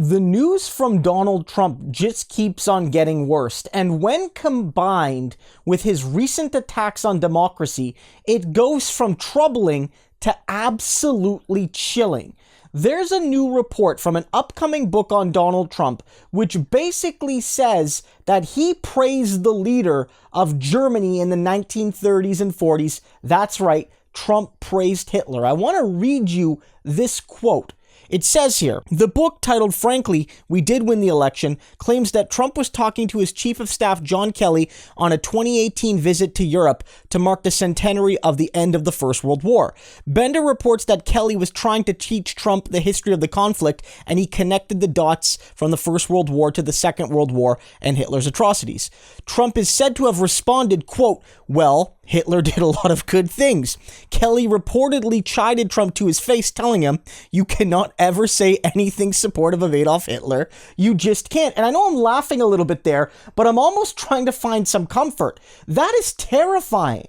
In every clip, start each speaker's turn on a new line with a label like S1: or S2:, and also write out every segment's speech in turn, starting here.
S1: The news from Donald Trump just keeps on getting worse, and when combined with his recent attacks on democracy, it goes from troubling to absolutely chilling. There's a new report from an upcoming book on Donald Trump, which basically says that he praised the leader of Germany in the 1930s and 40s. That's right, Trump praised Hitler. I want to read you this quote. It says here, the book titled Frankly, We Did Win the Election claims that Trump was talking to his chief of staff, John Kelly, on a 2018 visit to Europe to mark the centenary of the end of the First World War. Bender reports that Kelly was trying to teach Trump the history of the conflict, and he connected the dots from the First World War to the Second World War and Hitler's atrocities. Trump is said to have responded, quote, well, Hitler did a lot of good things. Kelly reportedly chided Trump to his face, telling him, you cannot ever say anything supportive of Adolf Hitler. You just can't. And I know I'm laughing a little bit there, but I'm almost trying to find some comfort. That is terrifying.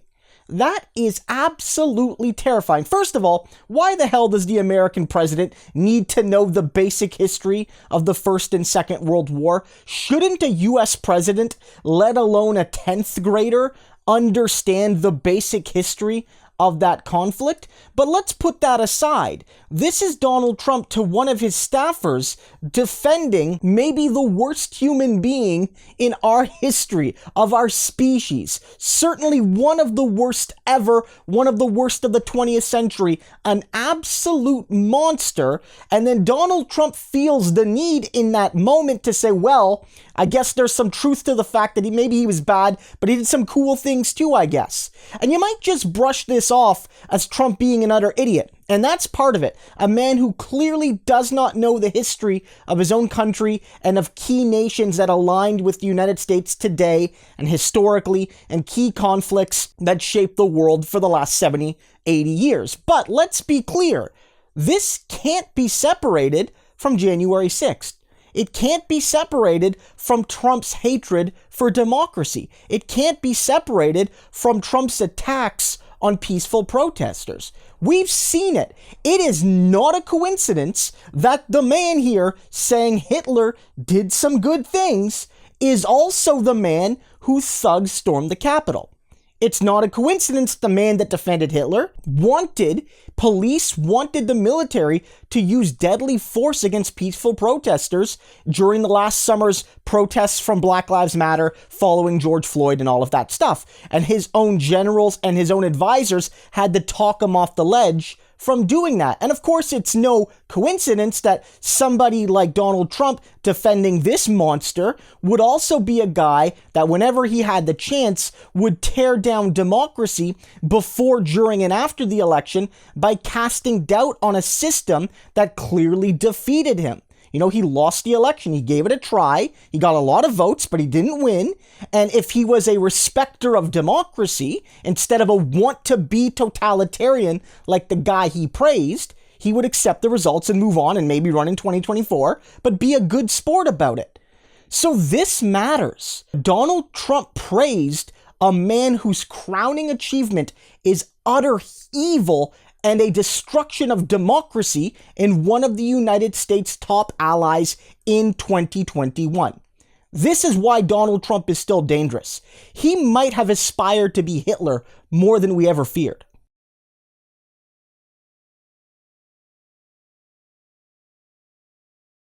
S1: That is absolutely terrifying. First of all, why the hell does the American president need to know the basic history of the First and Second World War? Shouldn't a U.S. president, let alone a 10th grader, understand the basic history of that conflict? But let's put that aside. This is Donald Trump to one of his staffers defending maybe the worst human being in our history of our species. Certainly one of the worst ever, one of the worst of the 20th century, an absolute monster. And then Donald Trump feels the need in that moment to say, well, I guess there's some truth to the fact that maybe he was bad, but he did some cool things too, I guess. And you might just brush this off as Trump being an utter idiot. And that's part of it. A man who clearly does not know the history of his own country and of key nations that aligned with the United States today and historically, and key conflicts that shaped the world for the last 70, 80 years. But let's be clear. This can't be separated from January 6th. It can't be separated from Trump's hatred for democracy. It can't be separated from Trump's attacks on peaceful protesters. We've seen it. It is not a coincidence that the man here saying Hitler did some good things is also the man whose thugs stormed the Capitol. It's not a coincidence the man that defended Hitler police wanted the military to use deadly force against peaceful protesters during the last summer's protests from Black Lives Matter following George Floyd and all of that stuff. And his own generals and his own advisors had to talk him off the ledge from doing that. And of course, it's no coincidence that somebody like Donald Trump defending this monster would also be a guy that whenever he had the chance would tear down democracy before, during, and after the election by casting doubt on a system that clearly defeated him. You know, he lost the election. He gave it a try. He got a lot of votes, but he didn't win. And if he was a respecter of democracy, instead of a want-to-be totalitarian like the guy he praised, he would accept the results and move on and maybe run in 2024, but be a good sport about it. So this matters. Donald Trump praised a man whose crowning achievement is utter evil and a destruction of democracy in one of the United States' top allies in 2021. This is why Donald Trump is still dangerous. He might have aspired to be Hitler more than we ever feared.